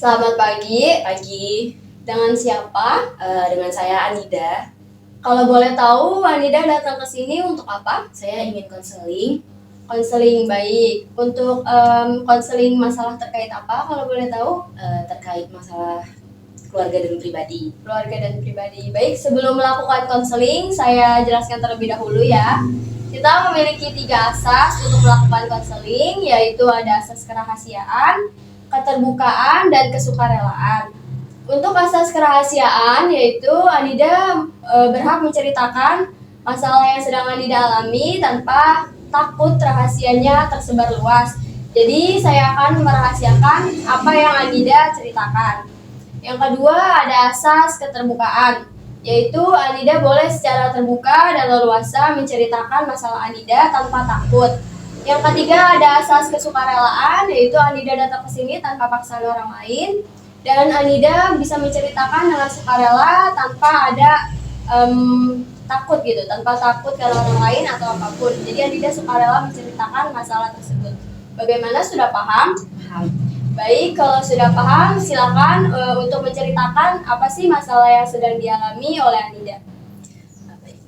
Selamat pagi. Pagi, Dengan siapa? dengan saya Anida. Kalau boleh tahu, Anida datang ke sini untuk apa? Saya ingin konseling. Konseling, baik. Untuk konseling masalah terkait apa? Kalau boleh tahu? Terkait masalah keluarga dan pribadi. Keluarga dan pribadi. Baik, sebelum melakukan konseling, saya jelaskan terlebih dahulu ya. Kita memiliki 3 asas untuk melakukan konseling, yaitu ada asas kerahasiaan, keterbukaan, dan kesukarelaan. Untuk asas kerahasiaan, yaitu Anida berhak menceritakan masalah yang sedang Anida alami tanpa takut rahasianya tersebar luas. Jadi saya akan merahasiakan apa yang Anida ceritakan. Yang kedua ada asas keterbukaan, yaitu Anida boleh secara terbuka dan leluasa menceritakan masalah Anida tanpa takut. Yang ketiga ada asas kesukarelaan, yaitu Anida datang ke sini tanpa paksaan orang lain dan Anida bisa menceritakan dengan sukarela tanpa ada takut gitu, tanpa takut karena orang lain atau apapun. Jadi Anida sukarela menceritakan masalah tersebut. Bagaimana, sudah paham? Paham. Baik, kalau sudah paham, silakan untuk menceritakan apa sih masalah yang sedang dialami oleh Anida.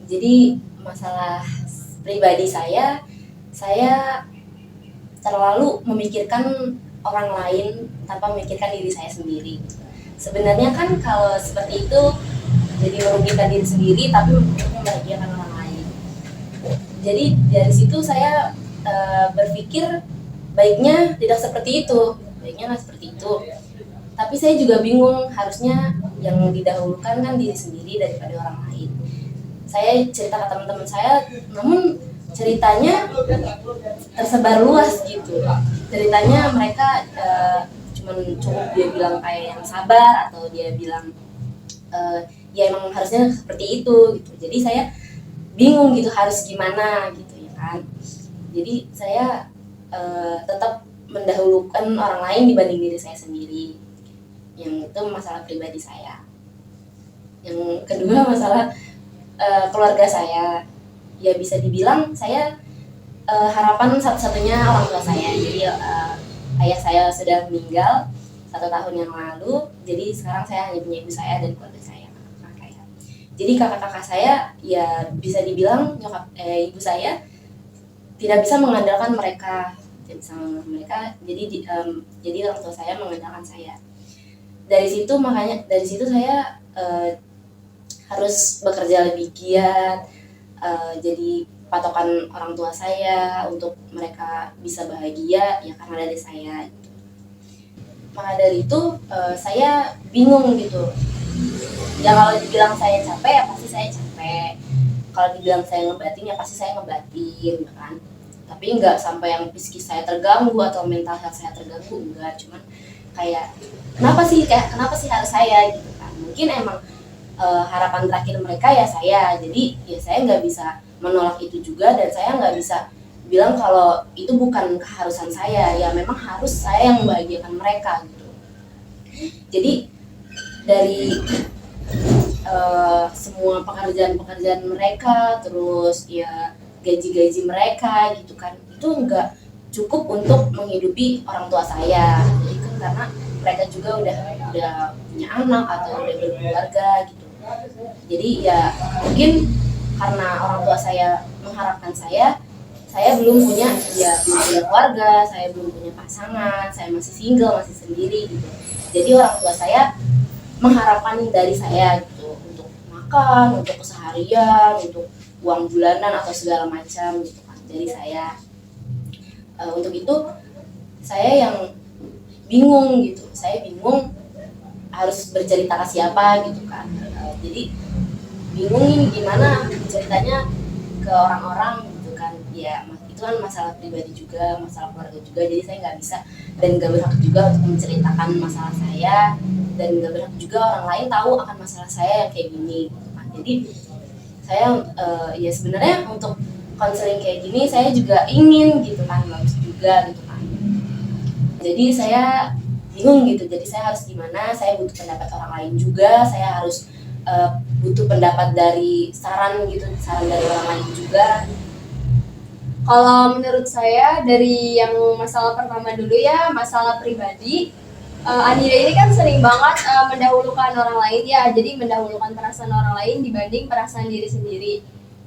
Jadi masalah pribadi saya terlalu memikirkan orang lain tanpa memikirkan diri saya sendiri. Sebenarnya kan kalau seperti itu jadi merugikan diri sendiri tapi membahagiakan orang lain. Jadi dari situ saya berpikir baiknya tidak seperti itu, baiknya nggak seperti itu. Tapi saya juga bingung, harusnya yang didahulukan kan diri sendiri daripada orang lain. Saya cerita ke teman-teman saya, namun ceritanya tersebar luas gitu. Ceritanya mereka cuman cukup dia bilang kayak yang sabar atau dia bilang ya emang harusnya seperti itu gitu. Jadi saya bingung gitu harus gimana gitu ya kan. Jadi saya tetap mendahulukan orang lain dibanding diri saya sendiri. Yang itu masalah pribadi saya. Yang kedua masalah keluarga saya. Ya bisa dibilang saya harapan satu-satunya orang tua saya. Jadi ayah saya sudah meninggal 1 tahun yang lalu. Jadi sekarang saya hanya punya ibu saya dan keluarga saya, kakak saya. Jadi kakak-kakak saya ya bisa dibilang ibu saya tidak bisa mengandalkan mereka, jadi orang tua saya mengandalkan saya. Dari situ saya harus bekerja lebih giat, jadi patokan orang tua saya untuk mereka bisa bahagia ya karena dari saya gitu. Maka dari itu saya bingung gitu. Ya kalau dibilang saya capek ya pasti saya capek. Kalau dibilang saya ngebatin ya pasti saya ngebatin kan. Tapi nggak sampai yang psikis saya terganggu atau mental health saya terganggu, enggak. Cuman kayak kenapa sih harus saya gitu kan. Mungkin emang harapan terakhir mereka ya saya, jadi ya saya nggak bisa menolak itu juga dan saya nggak bisa bilang kalau itu bukan keharusan saya, ya memang harus saya yang membahagiakan mereka gitu. Jadi dari semua pekerjaan mereka, terus ya gaji mereka gitu kan, itu nggak cukup untuk menghidupi orang tua saya. Jadi kan karena mereka juga udah punya anak atau udah berkeluarga gitu. Jadi ya mungkin karena orang tua saya mengharapkan saya belum punya keluarga, saya belum punya pasangan, saya masih single, masih sendiri gitu. Jadi orang tua saya mengharapkan dari saya gitu untuk makan, untuk keseharian, untuk uang bulanan atau segala macam gitu kan. Jadi saya untuk itu saya yang bingung gitu. Saya bingung harus bercerita ke siapa gitu kan. Jadi bingung ini gimana ceritanya ke orang-orang gitu kan. Ya itu kan masalah pribadi juga, masalah keluarga juga. Jadi saya nggak bisa dan nggak berhak juga untuk menceritakan masalah saya, dan nggak berhak juga orang lain tahu akan masalah saya yang kayak gini gitu kan. Jadi saya ya sebenarnya untuk konseling kayak gini saya juga ingin gitu kan, bagus juga gitu kan. Jadi saya bingung gitu, jadi saya harus gimana, saya butuh pendapat orang lain juga, saya harus butuh pendapat dari saran gitu, saran dari orang lain juga. Kalau menurut saya dari yang masalah pertama dulu ya, masalah pribadi, Anida ini kan sering banget mendahulukan orang lain ya, jadi mendahulukan perasaan orang lain dibanding perasaan diri sendiri.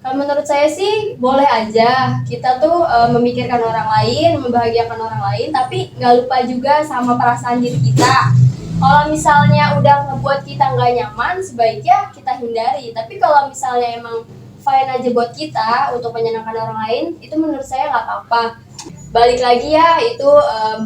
Kalau menurut saya sih boleh aja kita tuh memikirkan orang lain, membahagiakan orang lain, tapi nggak lupa juga sama perasaan diri kita. Kalau misalnya udah ngebuat kita nggak nyaman, sebaiknya kita hindari. Tapi kalau misalnya emang fine aja buat kita untuk menyenangkan orang lain, itu menurut saya nggak apa-apa. Balik lagi ya, itu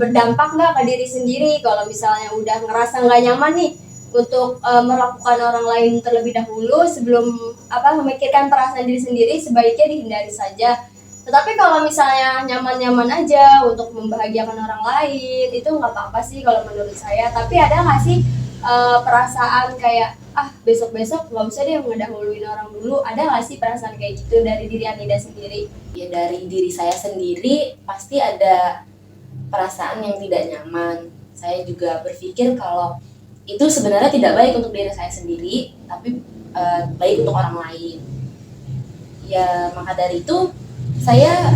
berdampak nggak ke diri sendiri. Kalau misalnya udah ngerasa nggak nyaman nih untuk melakukan orang lain terlebih dahulu sebelum memikirkan perasaan diri sendiri, sebaiknya dihindari saja. Tetapi kalau misalnya nyaman-nyaman aja untuk membahagiakan orang lain, itu nggak apa-apa sih kalau menurut saya. Tapi ada nggak sih perasaan kayak besok-besok nggak usah deh ngedahuluin orang dulu? Ada nggak sih perasaan kayak gitu dari diri Anida sendiri? Ya dari diri saya sendiri pasti ada perasaan yang tidak nyaman. Saya juga berpikir kalau itu sebenarnya tidak baik untuk diri saya sendiri, tapi baik untuk orang lain. Ya maka dari itu saya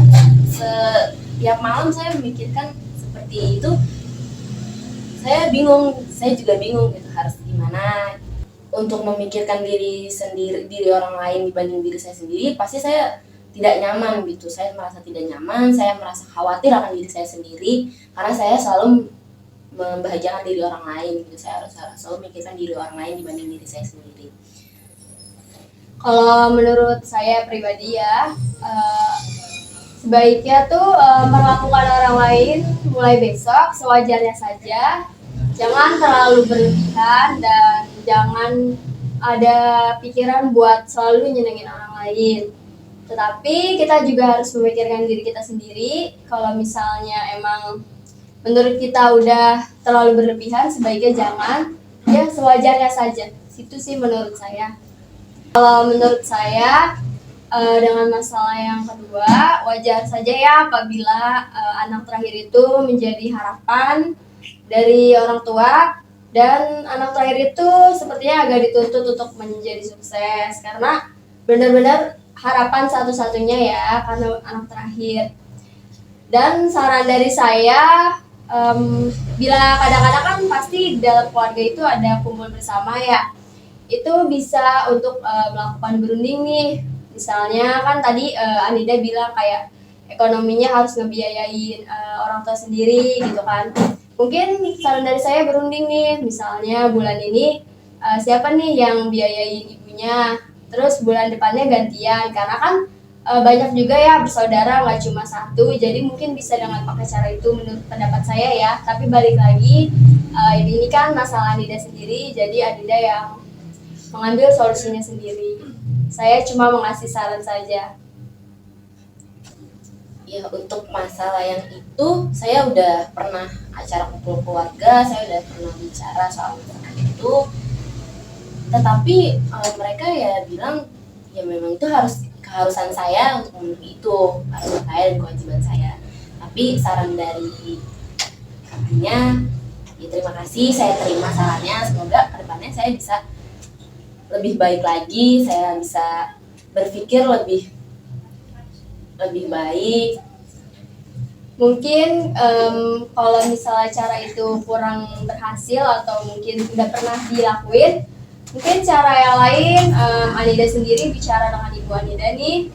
setiap malam saya memikirkan seperti itu. Saya bingung, saya juga bingung gitu harus gimana untuk memikirkan diri sendiri, diri orang lain dibanding diri saya sendiri. Pasti saya tidak nyaman gitu, saya merasa tidak nyaman, saya merasa khawatir akan diri saya sendiri karena saya selalu membahagiakan diri orang lain gitu. Saya harus selalu memikirkan diri orang lain dibanding diri saya sendiri. Kalau menurut saya pribadi ya, sebaiknya tuh memperlakukan orang lain mulai besok sewajarnya saja. Jangan terlalu berlebihan dan jangan ada pikiran buat selalu nyenengin orang lain. Tetapi kita juga harus memikirkan diri kita sendiri. Kalau misalnya emang menurut kita udah terlalu berlebihan, sebaiknya jangan. Ya sewajarnya saja. Itu sih menurut saya. Kalau menurut saya dengan masalah yang kedua, wajar saja ya apabila anak terakhir itu menjadi harapan dari orang tua, dan anak terakhir itu sepertinya agak dituntut untuk menjadi sukses karena benar-benar harapan satu-satunya ya, karena anak terakhir. Dan saran dari saya, bila kadang-kadang kan pasti dalam keluarga itu ada kumpul bersama ya, itu bisa untuk melakukan berunding nih. Misalnya kan tadi Anida bilang kayak ekonominya harus ngebiayain orang tua sendiri gitu kan. Mungkin saran dari saya berunding nih, misalnya bulan ini siapa nih yang biayain ibunya, terus bulan depannya gantian, karena kan banyak juga ya bersaudara, nggak cuma satu, jadi mungkin bisa dengan pakai cara itu menurut pendapat saya ya. Tapi balik lagi, ini kan masalah Anida sendiri, jadi Anida yang mengambil solusinya sendiri. Saya cuma mengasih saran saja. Ya untuk masalah yang itu saya udah pernah acara kumpul keluarga, saya udah pernah bicara soal itu. Tetapi mereka ya bilang ya memang itu harus keharusan saya untuk memenuhi itu, keharusan saya dan kewajiban saya. Tapi saran dari kakaknya, ya terima kasih, saya terima sarannya. Semoga kedepannya saya bisa lebih baik lagi, saya bisa berpikir lebih baik. Mungkin kalau misalnya cara itu kurang berhasil atau mungkin udah pernah dilakuin, mungkin cara yang lain, Anida sendiri bicara dengan Ibu Anida nih.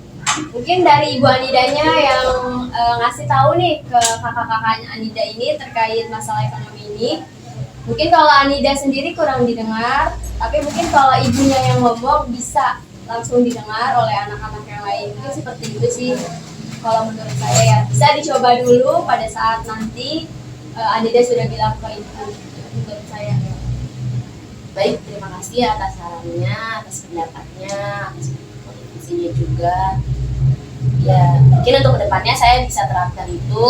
Mungkin dari Ibu Anidanya yang ngasih tahu nih ke kakak-kakaknya Anida ini terkait masalah ekonomi ini. Mungkin kalau Anida sendiri kurang didengar, tapi mungkin kalau ibunya yang ngomong bisa langsung didengar oleh anak-anak yang lain. Mungkin seperti itu sih kalau menurut saya ya. Bisa dicoba dulu pada saat nanti Anida sudah bilang ke ibu, menurut saya. Baik, terima kasih atas sarannya, atas pendapatnya, atas motivasinya juga. Ya, mungkin untuk kedepannya saya bisa terapkan itu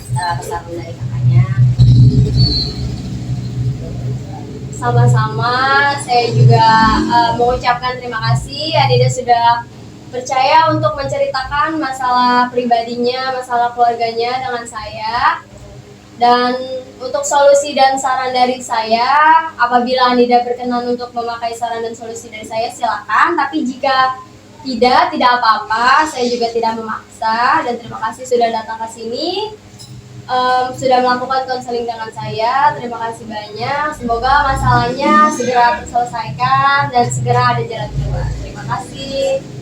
atas saran dari kakaknya. Sama-sama, saya juga mengucapkan terima kasih Anida sudah percaya untuk menceritakan masalah pribadinya, masalah keluarganya dengan saya. Dan Untuk solusi dan saran dari saya, apabila Anda berkenan untuk memakai saran dan solusi dari saya, silakan. Tapi jika tidak apa-apa. Saya juga tidak memaksa. Dan terima kasih sudah datang ke sini, sudah melakukan konseling dengan saya. Terima kasih banyak. Semoga masalahnya segera terselesaikan dan segera ada jalan keluar. Terima kasih.